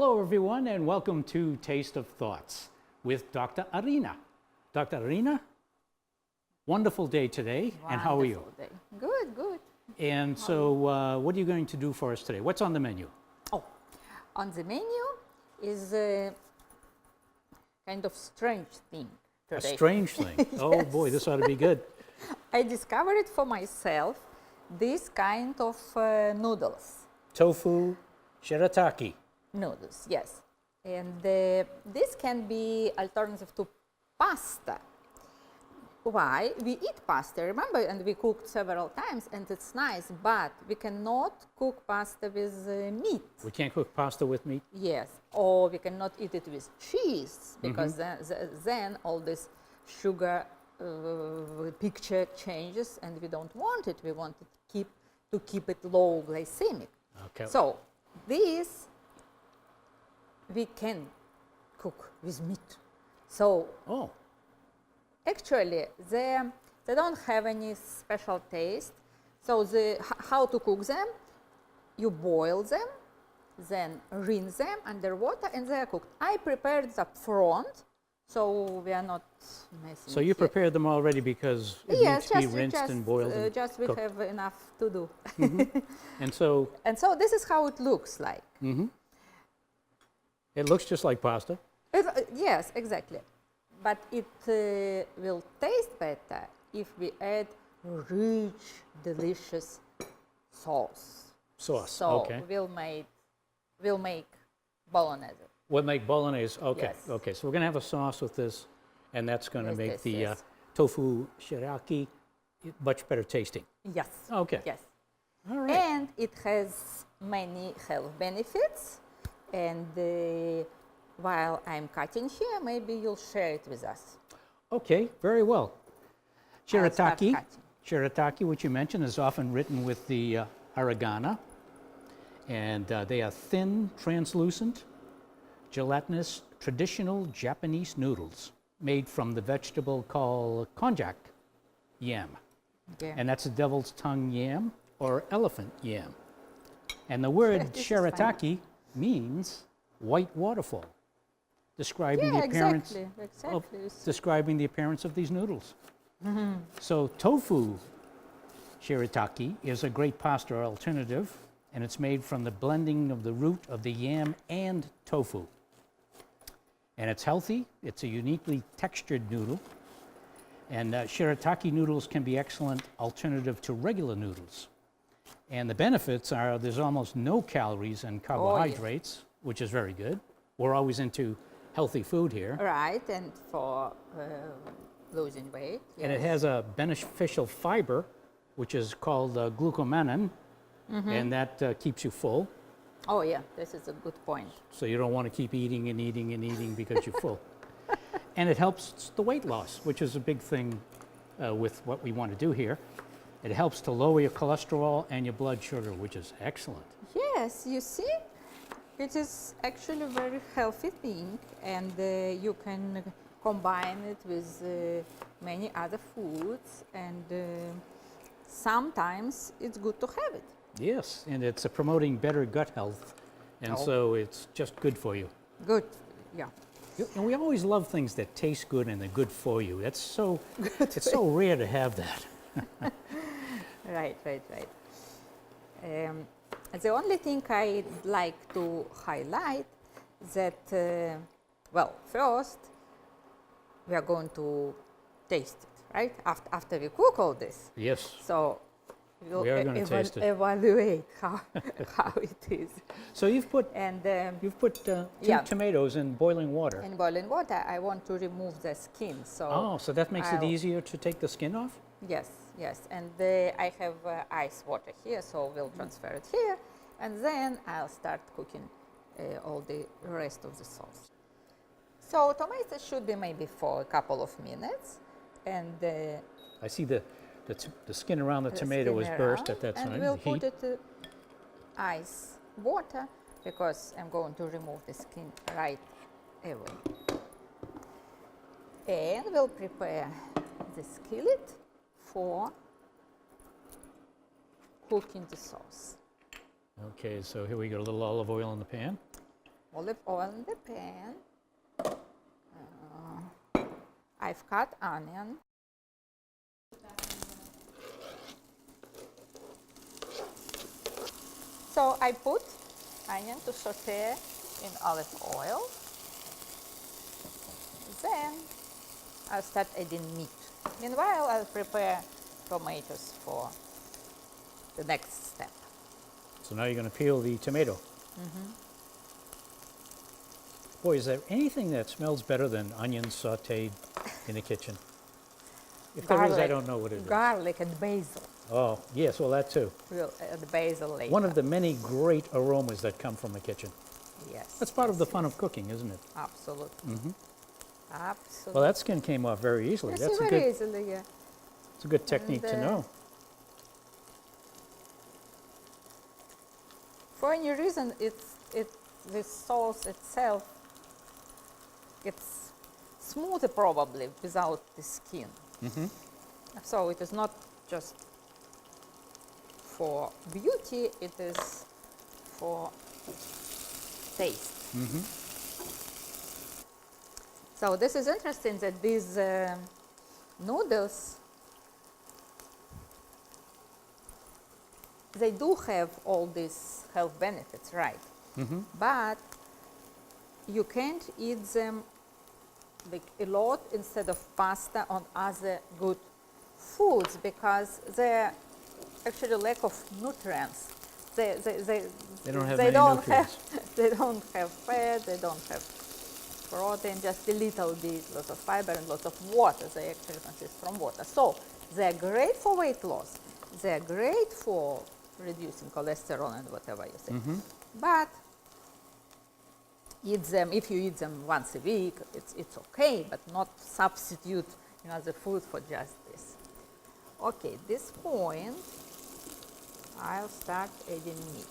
Hello, everyone, and welcome to Taste of Thoughts with Dr. Irina. Dr. Irina, wonderful day today, and how are you? Day. Good, good. And so, what are you going to do for us today? What's on the menu? Oh, on the menu is a kind of strange thing today. A strange thing. Oh boy, this ought to be good. I discovered for myself this kind of noodles. Tofu shirataki. Noodles, yes. And this can be alternative to pasta. Why? We eat pasta, remember, and we cooked several times, and it's nice, but we cannot cook pasta with meat. We can't cook pasta with meat? Yes, or we cannot eat it with cheese, because then all this sugar picture changes, and we don't want it. We want it to keep it low glycemic. Okay. So this we can cook with meat. So actually they don't have any special taste. So how to cook them? You boil them, then rinse them under water, and they are cooked. I prepared it up front, so we are not messing. So you prepared them already because it needs to be rinsed and boiled and just we cooked. have enough to do. And so this is how it looks like. it looks just like pasta. Yes, exactly. But it will taste better if we add rich, delicious sauce. Sauce, okay. We'll make bolognese. We'll make bolognese, okay. Yes. Okay, so we're going to have a sauce with this, and that's going to make the yes. tofu shirataki much better tasting. Yes. Okay. Yes. All right. And it has many health benefits. And while I'm cutting here, maybe you'll share it with us. Okay, very well. I'll start Shirataki, cutting. which you mentioned, is often written with the hiragana, and they are thin, translucent, gelatinous, traditional Japanese noodles made from the vegetable called konjac yam. Yeah. And that's a devil's tongue yam or elephant yam. And the word This is shirataki means white waterfall, describing the appearance describing the appearance of these noodles. So tofu shirataki is a great pasta alternative, and it's made from the blending of the root of the yam and tofu. And it's healthy. It's a uniquely textured noodle. And shirataki noodles can be excellent alternative to regular noodles. And the benefits are there's almost no calories and carbohydrates, which is very good. We're always into healthy food here. Right, and for losing weight. Yes. And it has a beneficial fiber, which is called glucomannan, and that keeps you full. Oh yeah, this is a good point. So you don't want to keep eating and eating and eating because you're full. And it helps the weight loss, which is a big thing with what we want to do here. It helps to lower your cholesterol and your blood sugar, which is excellent. Yes, you see, it is actually a very healthy thing, and you can combine it with many other foods, and sometimes it's good to have it. Yes, and it's promoting better gut health, and so it's just good for you. Good, yeah. And we always love things that taste good and they're good for you. It's so rare to have that. Right. The only thing I'd like to highlight that, well, first we are going to taste it, right? After we cook all this. Yes. So we'll we are going to taste it. Evaluate how it is. So you've put two tomatoes in boiling water. In boiling water, I want to remove the skin. So so that makes it easier to take the skin off? Yes. And I have ice water here, so we'll transfer it here. And then I'll start cooking all the rest of the sauce. So tomatoes should be maybe for a couple of minutes. And I see the skin around the tomato is burst at that time. And we'll put it ice water, because I'm going to remove the skin right away. And we'll prepare the skillet for cooking the sauce. Okay, so here we got a little olive oil in the pan. olive oil in the pan. I've cut onion. So I put onion to saute in olive oil. Then I'll start adding meat. Meanwhile, I'll prepare tomatoes for the next step. So now you're going to peel the tomato. Boy, is there anything that smells better than onions sauteed in the kitchen? If there is, I don't know what it is. Garlic and basil. Oh, yes, well, that too. We'll add basil later. One of the many great aromas that come from the kitchen. Yes. That's part of the fun of cooking, isn't it? Absolutely. Absolutely. Well, that skin came off very easily. Yes, That's very easily, yeah. it's a good technique to know. For any reason, this sauce itself, it's smoother probably without the skin. So it is not just for beauty, it is for taste. So this is interesting that these noodles, they do have all these health benefits, right? But you can't eat them like a lot instead of pasta on other good foods because they're actually lack of nutrients. They don't have they many don't nutrients. They don't have fat, they don't have protein, just a little bit, lots of fiber and lots of water. They actually consist from water. So they're great for weight loss. They're great for reducing cholesterol and whatever you say. But eat them, if you eat them once a week, it's okay, but not substitute another food for just this. Okay, at this point, I'll start adding meat.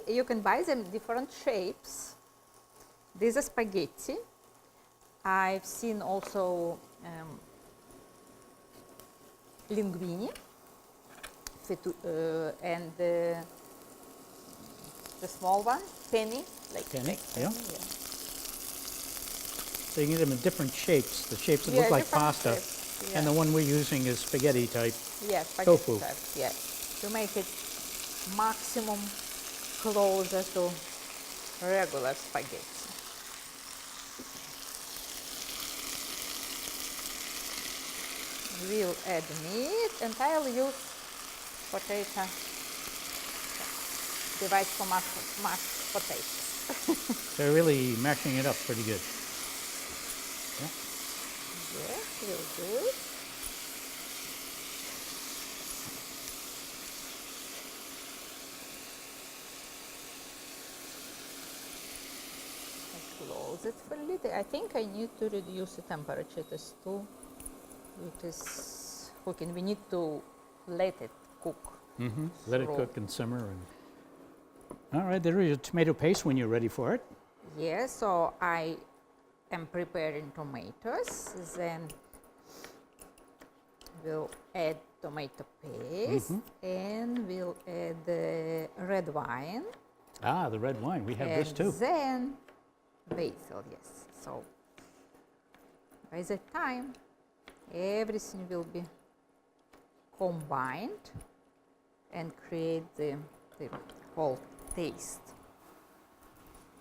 You can buy them different shapes. These are spaghetti. I've seen also linguine and the small one, penny, like Penny, penny, yeah. So you can get them in different shapes, the shapes that look like different pasta. shapes, And the one we're using is spaghetti type. Yes, Tofu. type, yes. To make it maximum closer to regular spaghetti. We'll add meat and I'll use potato device for mashed potatoes. They're really mashing it up pretty good. Yeah. Yes, real good. Close it for a little. I think I need to reduce the temperature. It is too. It is cooking. We need to let it cook. Let it cook and simmer. All right, there is your tomato paste when you're ready for it. Yes, so I am preparing tomatoes. Then we'll add tomato paste and we'll add the red wine. Ah, the red wine. We have this too. Then basil, yes. So by the time everything will be combined and create the whole taste.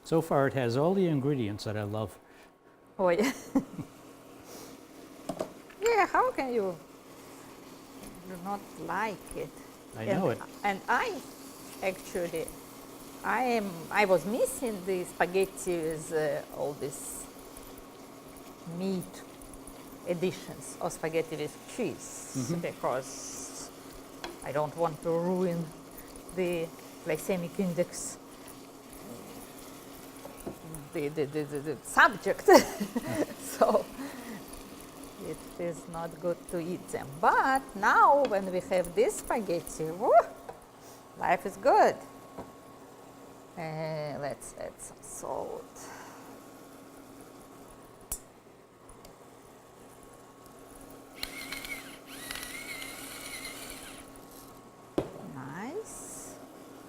So far, it has all the ingredients that I love. Oh yeah. Yeah, how can you not like it? I know it. And I actually, I was missing the spaghetti with all these meat additions of spaghetti with cheese because I don't want to ruin the glycemic index, the subject. So it is not good to eat them. But now when we have this spaghetti, woo, life is good. Let's add some salt. Nice.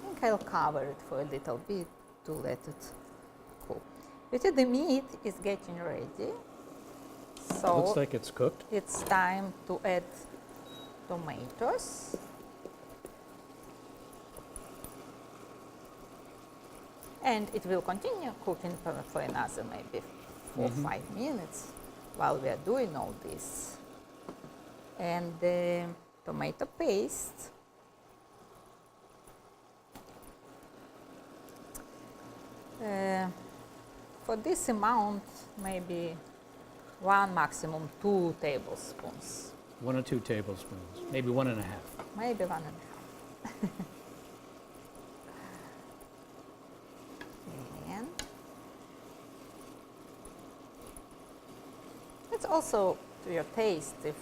I think think I'll cover it for a little bit to let it cook. You see, the meat is getting ready. So Looks like it's cooked. it's time to add tomatoes. And it will continue cooking for another maybe 4 or 5 minutes while we are doing all this. And the tomato paste. For this amount, maybe 1, maximum 2 tablespoons. 1 or 2 tablespoons, maybe 1.5. Maybe 1.5. And it's also to your taste if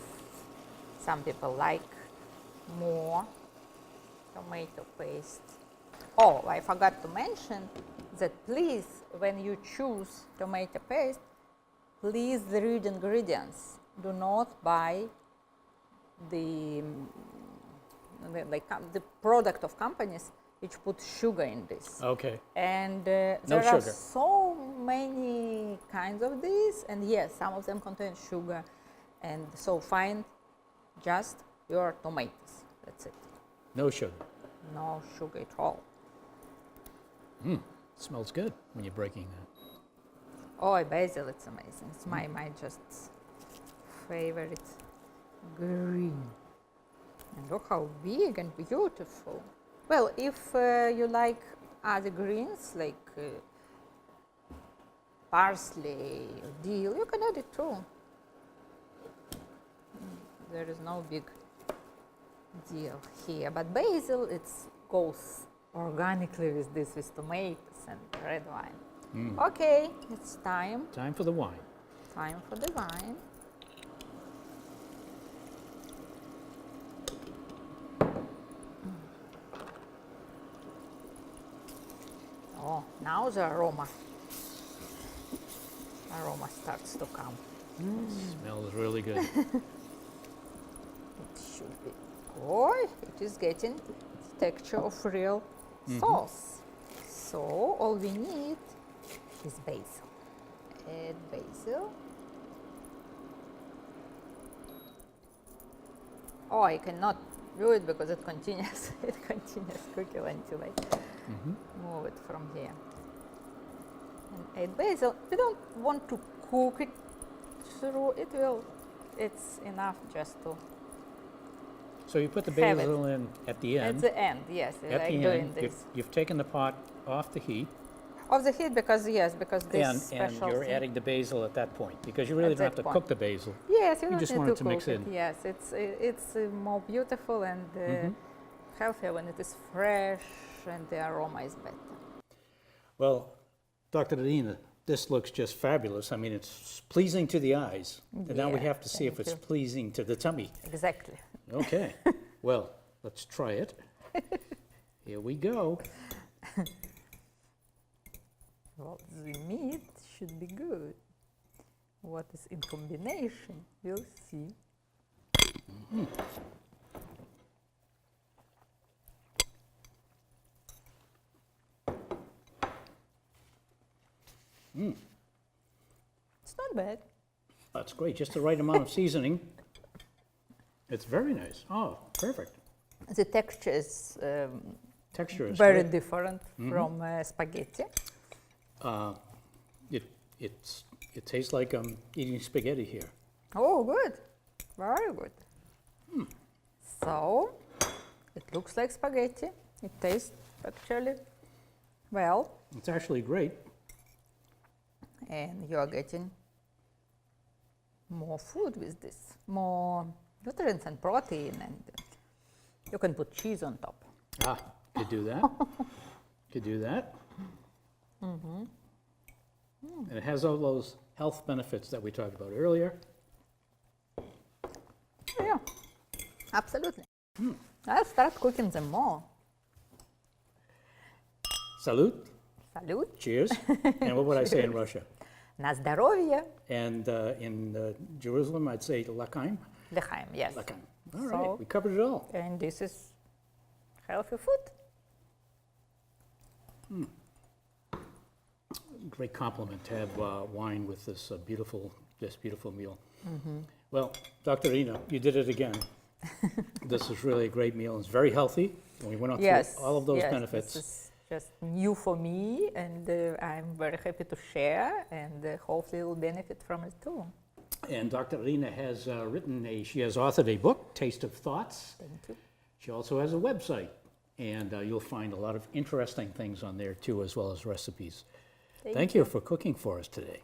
some people like more tomato paste. Oh, I forgot to mention that please, when you choose tomato paste, please read ingredients. Do not buy the product of companies which put sugar in this. Okay. And No there are sugar. so many kinds of these, and yes, some of them contain sugar. And so find just your tomatoes. That's it. No sugar. No sugar at all. Smells good when you're breaking that. Oh, basil, it's amazing. It's my just favorite green. And look how big and beautiful. Well, if you like other greens like parsley or dill, you can add it too. There is no big deal here. But basil, it goes organically with this, with tomatoes and red wine. Okay, it's time. Time for the wine. Time for the wine. Oh, now the aroma starts to come. Smells really good. It should be. Oh, it is getting texture of real sauce. So all we need is basil. Add basil. Oh, I cannot do it because it continues. It continues cooking until I move it from here. And add basil. We don't want to cook it through. It's enough just to. So you put the Have basil in at the end. At the end, yes, I At like the doing end, this. you've taken the pot off the heat, Of the heat, because this and special you're thing. adding the basil at that point, because you really At don't have that to point. cook the basil. Yes, you don't just need want to it to cook mix it. in. Yes, it's more beautiful and healthier when it is fresh and the aroma is better. Well, Dr. Irina, this looks just fabulous. I mean, it's pleasing to the eyes. And now we Yeah, have to see if thank it's you. pleasing to the tummy. Exactly. Okay. Well, let's try it. Here we go. Well, the meat should be good. What is in combination, we'll see. It's not bad. That's great. Just the right amount of seasoning. It's very nice. Oh, perfect. The texture is Texture is very great. different from spaghetti. It tastes like I'm eating spaghetti here. Oh, good. Very good. So, it looks like spaghetti. It tastes actually well. It's actually great. And you are getting more food with this. More nutrients and protein. And you can put cheese on top. Ah, could do that. Could do that. And it has all those health benefits that we talked about earlier. Yeah, absolutely. I'll start cooking them more. Salud. Salud. Cheers. And what would I say in Russia? На здоровье. And in Jerusalem, I'd say l'chaim. L'chaim, yes. L'chaim. All So- right, we covered it all. And this is healthy food. Great compliment to have wine with this beautiful meal. Well, Dr. Irina, you did it again. This is really a great meal. It's very healthy. And we went on through all of those benefits. This is just new for me, and I'm very happy to share, and hopefully you'll benefit from it too. And Dr. Irina has she has authored a book, Taste of Thoughts. Thank you. She also has a website, and you'll find a lot of interesting things on there too, as well as recipes. Thank you for cooking for us today.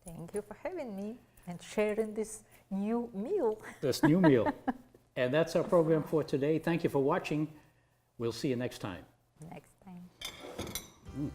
Thank you for having me and sharing this new meal. This new meal. And that's our program for today. Thank you for watching. We'll see you next time. Next time.